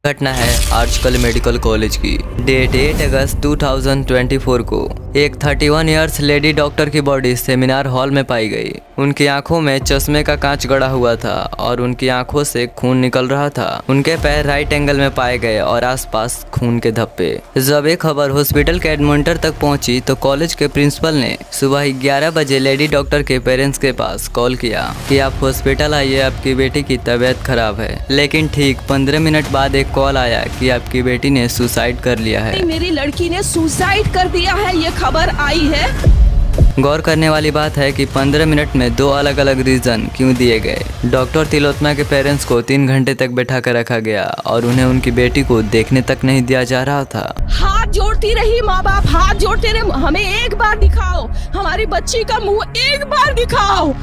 घटना है आर्जिकल medical college की। डेट 8 अगस्त 2024 को एक 31 इयर्स लेडी डॉक्टर की बॉडी सेमिनार हॉल में पाई गई। उनकी आंखों में चश्मे का कांच गड़ा हुआ था और उनकी आंखों से खून निकल रहा था। उनके पैर राइट एंगल में पाए गए और आसपास खून के धब्बे। जब ये खबर हॉस्पिटल के एडमॉनिटर तक पहुंची तो कॉलेज के प्रिंसिपल ने सुबह 11 बजे लेडी डॉक्टर के पेरेंट्स के पास कॉल किया कि आप हॉस्पिटल आइए, आपकी बेटी की तबीयत खराब है। लेकिन ठीक 15 मिनट बाद एक कॉल आया कि आपकी बेटी ने सुसाइड कर लिया है। मेरी लड़की ने सुसाइड कर दिया है, ये खबर आई है। गौर करने वाली बात है कि 15 मिनट में 2 अलग अलग रीजन क्यों दिए गए। डॉक्टर तिलोत्तमा के पेरेंट्स को 3 घंटे तक बैठा कर रखा गया और उन्हें उनकी बेटी को देखने तक नहीं दिया जा रहा था। हाथ जोड़ती रही माँ बाप, हाथ जोड़ते रहे, हमें एक बार दिखाओ, हमारी बच्ची का मुंह एक बार दिखाओ।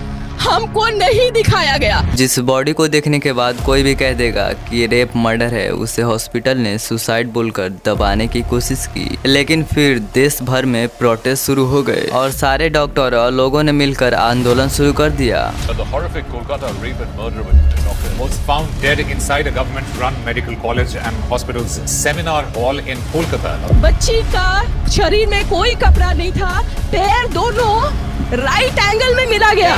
हमको नहीं दिखाया गया। जिस बॉडी को देखने के बाद कोई भी कह देगा कि ये रेप मर्डर है, उसे हॉस्पिटल ने सुसाइड बोलकर दबाने की कोशिश की। लेकिन फिर देश भर में प्रोटेस्ट शुरू हो गए और सारे डॉक्टर और लोगों ने मिलकर आंदोलन शुरू कर दिया। The horrific Kolkata rape and murder of a doctor was found dead inside a government-run medical college and hospital's seminar hall in Kolkata. बच्ची का शरीर में कोई कपड़ा नहीं था, पैर दोनों राइट एंगल में मिला गया।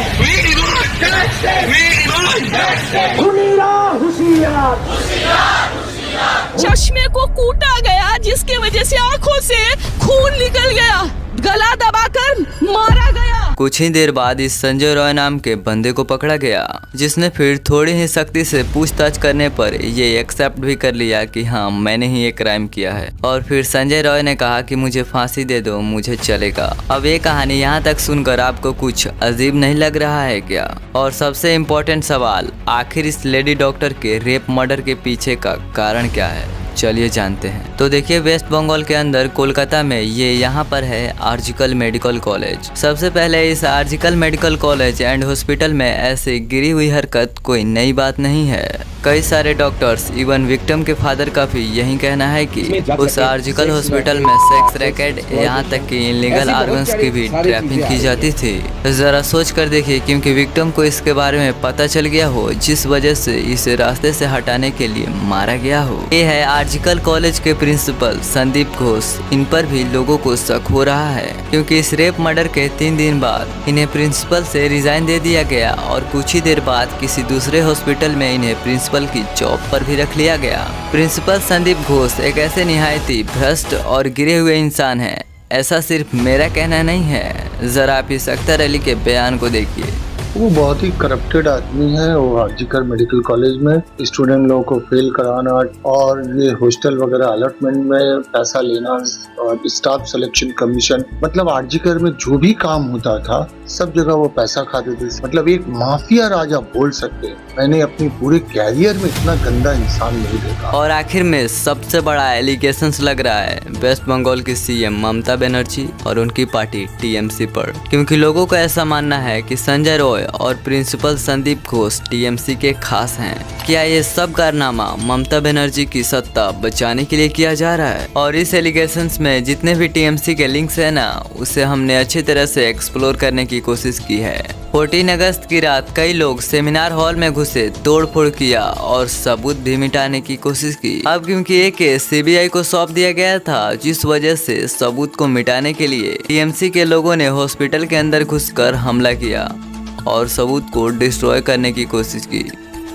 चश्मे को कूटा गया जिसकी वजह से आंखों से खून निकल गया, गला दबाकर मारा गया। कुछ ही देर बाद इस संजय रॉय नाम के बंदे को पकड़ा गया, जिसने फिर थोड़ी ही सख्ती से पूछताछ करने पर ये एक्सेप्ट भी कर लिया कि हाँ, मैंने ही ये क्राइम किया है। और फिर संजय रॉय ने कहा कि मुझे फांसी दे दो, मुझे चलेगा। अब ये कहानी यहाँ तक सुनकर आपको कुछ अजीब नहीं लग रहा है क्या? और सबसे इम्पोर्टेंट सवाल, आखिर इस लेडी डॉक्टर के रेप मर्डर के पीछे का कारण क्या है? चलिए जानते हैं। तो देखिए, वेस्ट बंगाल के अंदर कोलकाता में ये यहाँ पर है आर्जिकल मेडिकल कॉलेज। सबसे पहले इस आर्जिकल मेडिकल कॉलेज एंड हॉस्पिटल में ऐसी गिरी हुई हरकत कोई नई बात नहीं है। कई सारे डॉक्टर्स, इवन विक्टिम के फादर का भी यही कहना है कि उस आर्जिकल हॉस्पिटल में सेक्स रैकेट, यहाँ तक कि इनलीगल ऑर्गन्स की भी ट्रैफिकिंग की जाती थी। जरा सोच कर देखिए, क्योंकि विक्टिम को इसके बारे में पता चल गया हो, जिस वजह से इसे रास्ते से हटाने के लिए मारा गया हो। ये है आर्जिकल कॉलेज के प्रिंसिपल संदीप घोष। इन पर भी लोगों को शक हो रहा है, क्योंकि इस रेप मर्डर के 3 दिन बाद इन्हें प्रिंसिपल से रिजाइन दे दिया गया और कुछ ही देर बाद किसी दूसरे हॉस्पिटल में इन्हें प्रिंसिपल की जॉब पर भी रख लिया गया। प्रिंसिपल संदीप घोष एक ऐसे निहायत ही भ्रष्ट और गिरे हुए इंसान हैं। ऐसा सिर्फ मेरा कहना नहीं है, जरा आप इस अख्तर अली के बयान को देखिए। वो बहुत ही करप्टेड आदमी है। वो आर्जिकल मेडिकल कॉलेज में स्टूडेंट लोगों को फेल कराना और ये हॉस्टल वगैरह अलॉटमेंट में पैसा लेना और स्टाफ सिलेक्शन कमीशन, मतलब आर्जिकल में जो भी काम होता था सब जगह वो पैसा खाते थे। मतलब एक माफिया राजा बोल सकते हैं। मैंने अपनी पूरे कैरियर में इतना गंदा इंसान नहीं देखा। और आखिर में सबसे बड़ा एलिगेशंस लग रहा है वेस्ट बंगाल की सीएम ममता बनर्जी और उनकी पार्टी टीएमसी पर, क्योंकि लोगों का ऐसा मानना है कि संजय रॉय और प्रिंसिपल संदीप घोष टीएमसी के खास हैं। क्या ये सब कारनामा ममता बनर्जी की सत्ता बचाने के लिए किया जा रहा है? और इस एलिगेशंस में जितने भी टीएमसी के लिंक्स है ना, उसे हमने अच्छी तरह से एक्सप्लोर करने की कोशिश की है। 14 अगस्त की रात कई लोग सेमिनार हॉल में घुसे, तोड़फोड़ किया और सबूत भी मिटाने की कोशिश की। अब क्योंकि ये केस सीबीआई को सौंप दिया गया था, जिस वजह से सबूत को मिटाने के लिए टीएमसी के लोगों ने हॉस्पिटल के अंदर घुसकर हमला किया और सबूत को डिस्ट्रॉय करने की कोशिश की।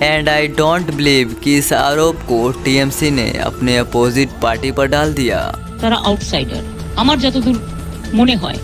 एंड आई डोंट बिलीव कि इस आरोप को टीएमसी ने अपने अपोजिट पार्टी पर डाल दिया। তারা আউটসাইডার। আমার যতদূর মনে হয়,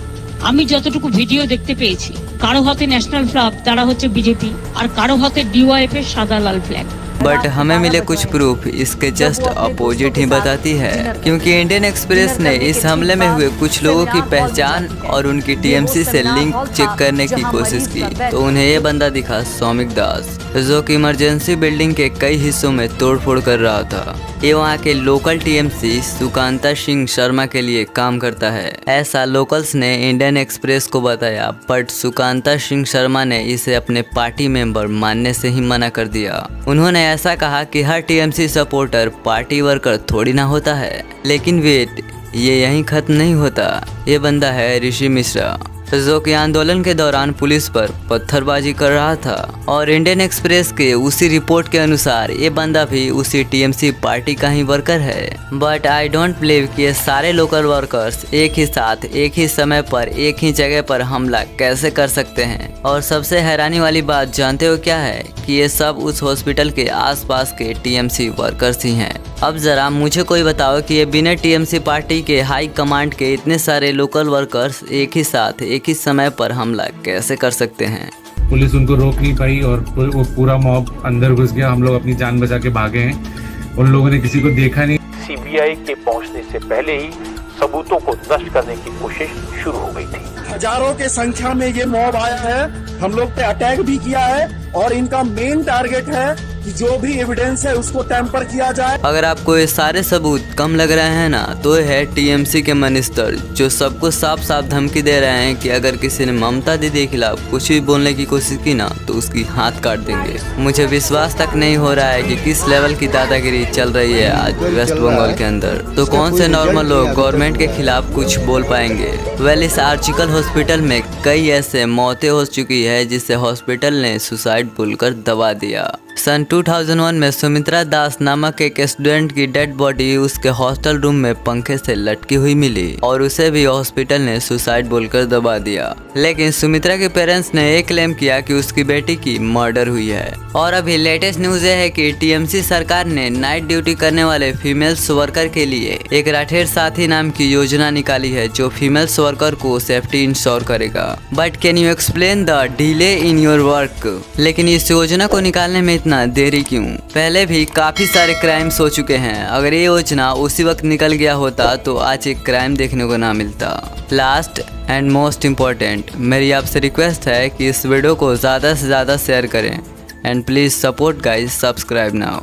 আমি যতটুকু ভিডিও দেখতে পেয়েছি, কারো হাতে ন্যাশনাল ফ্ল্যাগ, তারা হচ্ছে বিজেপি, আর কারো হাতে ডিওয়াইএফ এর সাদা লাল ফ্ল্যাগ। बट हमें मिले कुछ प्रूफ इसके जस्ट अपोजिट ही बताती है, क्योंकि इंडियन एक्सप्रेस ने इस हमले में हुए कुछ लोगों की पहचान और उनकी टीएमसी से लिंक चेक करने की कोशिश की, तो उन्हें ये बंदा दिखा सौमिक दास, जो कि इमरजेंसी बिल्डिंग के कई हिस्सों में तोड़फोड़ कर रहा था। ये वहाँ के लोकल टीएमसी सुकांता सिंह शर्मा के लिए काम करता है, ऐसा लोकल्स ने इंडियन एक्सप्रेस को बताया। बट सुकांता सिंह शर्मा ने इसे अपने पार्टी मेंबर मानने से ही मना कर दिया। उन्होंने ऐसा कहा कि हर टीएमसी सपोर्टर पार्टी वर्कर थोड़ी ना होता है। लेकिन वेट, ये यहीं खत्म नहीं होता। ये बंदा है ऋषि मिश्रा। जो कि आंदोलन के दौरान पुलिस पर पत्थरबाजी कर रहा था। और इंडियन एक्सप्रेस के उसी रिपोर्ट के अनुसार ये बंदा भी उसी टीएमसी पार्टी का ही वर्कर है। बट आई डोंट बिलीव कि ये सारे लोकल वर्कर्स एक ही साथ एक ही समय पर एक ही जगह पर हमला कैसे कर सकते हैं। और सबसे हैरानी वाली बात जानते हो क्या है कि ये सब उस हॉस्पिटल के आसपास के टीएमसी वर्कर्स ही हैं। अब जरा मुझे कोई बताओ कि ये बिना टीएमसी पार्टी के हाई कमांड के इतने सारे लोकल वर्कर्स एक ही साथ एक ही समय पर हमला कैसे कर सकते हैं। पुलिस उनको रोक नहीं पाई और वो पूरा मॉब अंदर घुस गया। हम लोग अपनी जान बचा के भागे हैं। उन लोगों ने किसी को देखा नहीं। सीबीआई के पहुंचने से पहले ही सबूतों को नष्ट करने की कोशिश शुरू हो गई थी। हजारों के संख्या में ये मॉब आया है, हम लोग पे अटैक भी किया है और इनका मेन टारगेट है कि जो भी एविडेंस है उसको टैंपर किया जाए। अगर आपको ये सारे सबूत कम लग रहे हैं ना, तो ये है टीएमसी के मिनिस्टर जो सबको साफ साफ धमकी दे रहे हैं कि अगर किसी ने ममता दीदी के खिलाफ कुछ भी बोलने की कोशिश की ना तो उसकी हाथ काट देंगे। मुझे विश्वास तक नहीं हो रहा है कि किस लेवल की दादागिरी चल रही है आज वेस्ट बंगाल के अंदर। तो कौन से नॉर्मल लोग गवर्नमेंट के खिलाफ कुछ बोल पाएंगे। वेल, इस आर्जिकल हॉस्पिटल में कई ऐसे मौतें हो चुकी है जिसे हॉस्पिटल ने सुसाइड बोलकर दबा दिया। सन 2001 में सुमित्रा दास नामक एक स्टूडेंट की डेड बॉडी उसके हॉस्टल रूम में पंखे से लटकी हुई मिली और उसे भी हॉस्पिटल ने सुसाइड बोलकर दबा दिया। लेकिन सुमित्रा के पेरेंट्स ने एक क्लेम किया कि उसकी बेटी की मर्डर हुई है। और अभी लेटेस्ट न्यूज ये है कि टीएमसी सरकार ने नाइट ड्यूटी करने वाले फीमेल्स वर्कर के लिए एक राठेर साथी नाम की योजना निकाली है जो फीमेल्स वर्कर को सेफ्टी इंश्योर करेगा। But can you explain the delay in your work. लेकिन इस योजना को निकालने में इतना देरी क्यों? पहले भी काफी सारे क्राइम्स हो चुके हैं। अगर ये योजना उसी वक्त निकल गया होता तो आज एक क्राइम देखने को ना मिलता। लास्ट एंड मोस्ट इम्पोर्टेंट मेरी आपसे रिक्वेस्ट है कि इस वीडियो को ज़्यादा से ज़्यादा शेयर करें and please support guys, subscribe now.